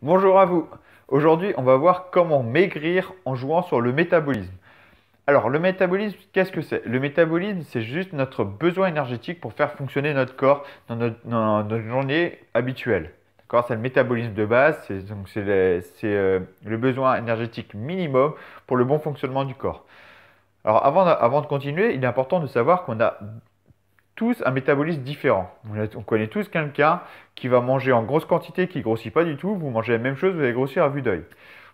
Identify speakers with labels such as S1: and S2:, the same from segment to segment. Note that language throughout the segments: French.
S1: Bonjour à vous. Aujourd'hui, on va voir comment maigrir en jouant sur le métabolisme. Alors, le métabolisme, qu'est-ce que c'est? Le métabolisme, c'est juste notre besoin énergétique pour faire fonctionner notre corps dans notre journée habituelle. D'accord? C'est le métabolisme de base, c'est le besoin énergétique minimum pour le bon fonctionnement du corps. Alors, avant de continuer, il est important de savoir qu'on a tous un métabolisme différent. On connaît tous quelqu'un qui va manger en grosse quantité, qui grossit pas du tout. Vous mangez la même chose, vous allez grossir à vue d'œil.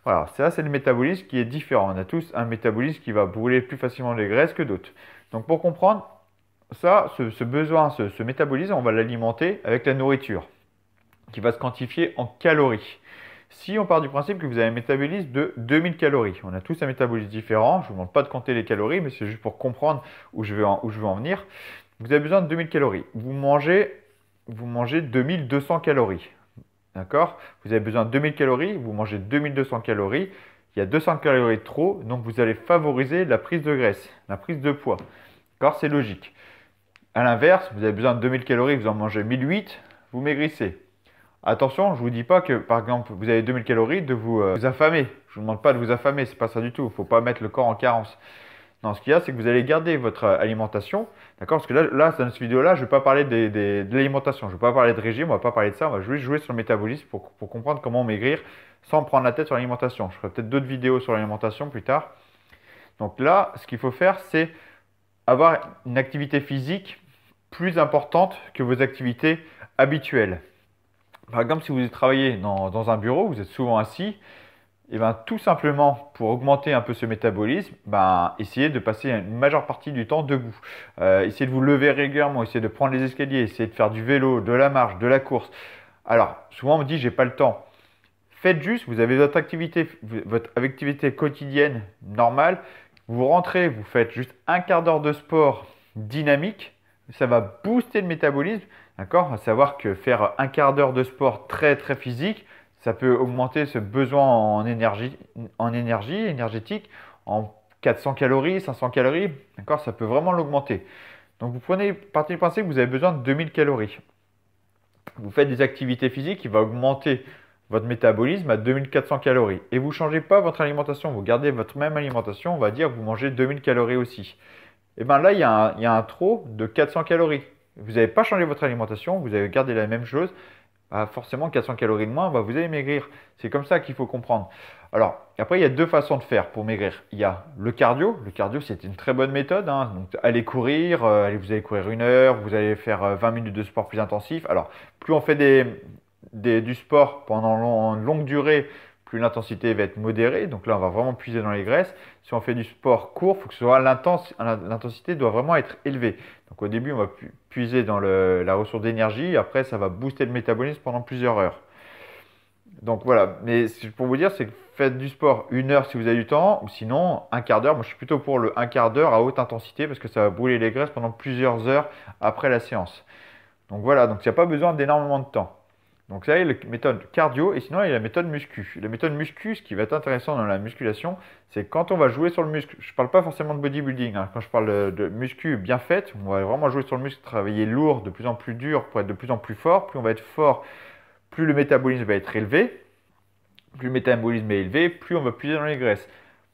S1: Voilà, ça c'est le métabolisme qui est différent. On a tous un métabolisme qui va brûler plus facilement les graisses que d'autres. Donc pour comprendre ça, ce besoin, ce métabolisme, on va l'alimenter avec la nourriture, qui va se quantifier en calories. Si on part du principe que vous avez un métabolisme de 2000 calories, on a tous un métabolisme différent, je ne vous demande pas de compter les calories, mais c'est juste pour comprendre où je veux en venir. Vous avez besoin de 2000 calories. Vous mangez 2200 calories. D'accord? Vous avez besoin de 2000 calories, vous mangez 2200 calories. Il y a 200 calories de trop, donc vous allez favoriser la prise de graisse, la prise de poids. D'accord? C'est logique. A l'inverse, vous avez besoin de 2000 calories, vous en mangez 1008, vous maigrissez. Attention, je ne vous dis pas que, par exemple, vous avez 2000 calories, de vous affamer. Je ne vous demande pas de vous affamer, c'est pas ça du tout. Il ne faut pas mettre le corps en carence. Non, ce qu'il y a, c'est que vous allez garder votre alimentation, d'accord? Parce que là, dans cette vidéo-là, je ne vais pas parler de l'alimentation, je ne vais pas parler de régime, on ne va pas parler de ça, on va juste jouer sur le métabolisme pour comprendre comment maigrir sans prendre la tête sur l'alimentation. Je ferai peut-être d'autres vidéos sur l'alimentation plus tard. Donc là, ce qu'il faut faire, c'est avoir une activité physique plus importante que vos activités habituelles. Par exemple, si vous travaillez dans un bureau, vous êtes souvent assis, et ben, tout simplement, pour augmenter un peu ce métabolisme, ben, essayez de passer une majeure partie du temps debout. Essayez de vous lever régulièrement, essayez de prendre les escaliers, essayez de faire du vélo, de la marche, de la course. Alors, souvent on me dit, j'ai pas le temps. Faites juste, vous avez votre activité quotidienne normale. Vous rentrez, vous faites juste un quart d'heure de sport dynamique. Ça va booster le métabolisme. D'accord? À savoir que faire un quart d'heure de sport très très physique, ça peut augmenter ce besoin en énergie énergétique en 400 calories, 500 calories. D'accord? Ça peut vraiment l'augmenter. Donc vous partez du principe que vous avez besoin de 2000 calories. Vous faites des activités physiques qui vont augmenter votre métabolisme à 2400 calories. Et vous ne changez pas votre alimentation, vous gardez votre même alimentation, on va dire que vous mangez 2000 calories aussi. Et bien là, il y a un trop de 400 calories. Vous n'avez pas changé votre alimentation, vous avez gardé la même chose. Bah, forcément, 400 calories de moins, bah, vous allez maigrir. C'est comme ça qu'il faut comprendre. Alors, après, il y a deux façons de faire pour maigrir. Il y a le cardio. Le cardio, c'est une très bonne méthode, hein. Donc, allez courir, vous allez courir 1 heure, vous allez faire 20 minutes de sport plus intensif. Alors, plus on fait du sport pendant une longue durée, plus l'intensité va être modérée. Donc là, on va vraiment puiser dans les graisses. Si on fait du sport court, il faut que l'intensité doit vraiment être élevée. Donc au début, on va puiser dans la ressource d'énergie. Après, ça va booster le métabolisme pendant plusieurs heures. Donc voilà, mais pour vous dire, c'est que faites du sport 1 heure si vous avez du temps, ou sinon un quart d'heure. Moi, je suis plutôt pour le un quart d'heure à haute intensité parce que ça va brûler les graisses pendant plusieurs heures après la séance. Donc voilà, donc il n'y a pas besoin d'énormément de temps. Donc ça, il y a la méthode cardio et sinon il y a la méthode muscu. La méthode muscu, ce qui va être intéressant dans la musculation, c'est quand on va jouer sur le muscle. Je ne parle pas forcément de bodybuilding, hein. Quand je parle de muscu bien faite, on va vraiment jouer sur le muscle, travailler lourd, de plus en plus dur pour être de plus en plus fort. Plus on va être fort, plus le métabolisme va être élevé. Plus le métabolisme est élevé, plus on va puiser dans les graisses.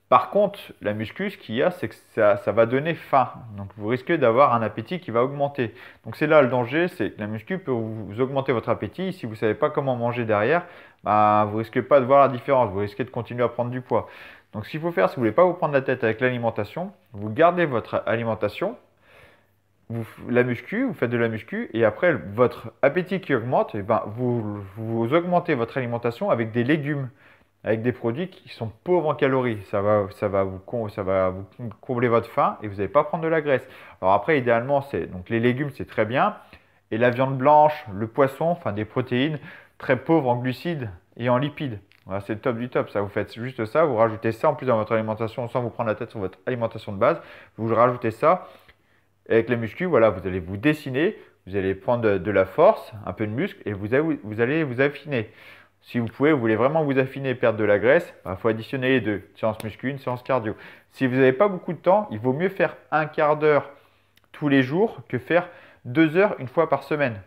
S1: Par contre, la muscu, ce qu'il y a, c'est que ça va donner faim. Donc, vous risquez d'avoir un appétit qui va augmenter. Donc, c'est là le danger, c'est que la muscu peut vous augmenter votre appétit. Si vous ne savez pas comment manger derrière, bah, vous risquez pas de voir la différence. Vous risquez de continuer à prendre du poids. Donc, ce qu'il faut faire, si vous ne voulez pas vous prendre la tête avec l'alimentation, vous gardez votre alimentation, la muscu, vous faites de la muscu, et après, votre appétit qui augmente, et ben, vous augmentez votre alimentation avec des légumes avec des produits qui sont pauvres en calories. Ça va vous combler votre faim et vous n'allez pas prendre de la graisse. Alors après, idéalement, donc les légumes, c'est très bien. Et la viande blanche, le poisson, enfin des protéines très pauvres en glucides et en lipides. Voilà, c'est le top du top. Ça, vous faites juste ça, vous rajoutez ça en plus dans votre alimentation sans vous prendre la tête sur votre alimentation de base. Vous rajoutez ça. Et avec la muscu, voilà, vous allez vous dessiner, vous allez prendre de la force, un peu de muscle et vous allez vous affiner. Si vous voulez vraiment vous affiner et perdre de la graisse, il faut additionner les deux, une séance muscu, une séance cardio. Si vous n'avez pas beaucoup de temps, il vaut mieux faire un quart d'heure tous les jours que faire 2 heures une fois par semaine.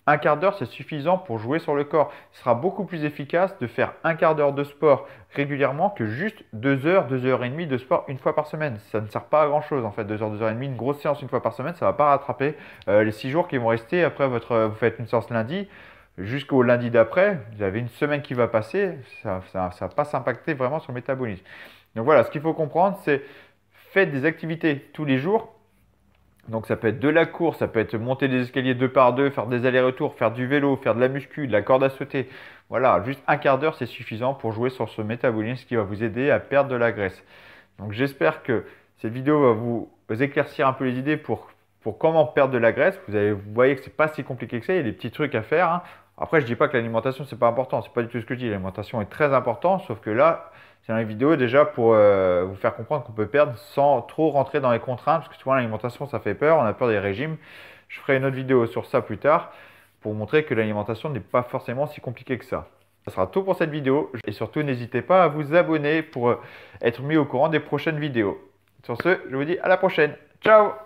S1: Un quart d'heure, c'est suffisant pour jouer sur le corps. Ce sera beaucoup plus efficace de faire un quart d'heure de sport régulièrement que juste 2 heures, 2 heures et demie de sport une fois par semaine. Ça ne sert pas à grand chose en fait, 2 heures, 2 heures et demie, une grosse séance une fois par semaine, ça ne va pas rattraper les 6 jours qui vont rester. Après, vous faites une séance lundi, jusqu'au lundi d'après, vous avez une semaine qui va passer, ça ne va pas s'impacter vraiment sur le métabolisme. Donc voilà, ce qu'il faut comprendre, c'est faites des activités tous les jours. Donc ça peut être de la course, ça peut être monter des escaliers 2 par 2, faire des allers-retours, faire du vélo, faire de la muscu, de la corde à sauter. Voilà, juste un quart d'heure, c'est suffisant pour jouer sur ce métabolisme qui va vous aider à perdre de la graisse. Donc j'espère que cette vidéo va vous éclaircir un peu les idées pour comment perdre de la graisse. Vous voyez que c'est pas si compliqué que ça, il y a des petits trucs à faire, hein. Après, je dis pas que l'alimentation c'est pas important, c'est pas du tout ce que je dis. L'alimentation est très importante, sauf que là, c'est dans les vidéos déjà pour vous faire comprendre qu'on peut perdre sans trop rentrer dans les contraintes, parce que souvent l'alimentation ça fait peur, on a peur des régimes. Je ferai une autre vidéo sur ça plus tard pour vous montrer que l'alimentation n'est pas forcément si compliquée que ça. Ça sera tout pour cette vidéo et surtout n'hésitez pas à vous abonner pour être mis au courant des prochaines vidéos. Sur ce, je vous dis à la prochaine. Ciao!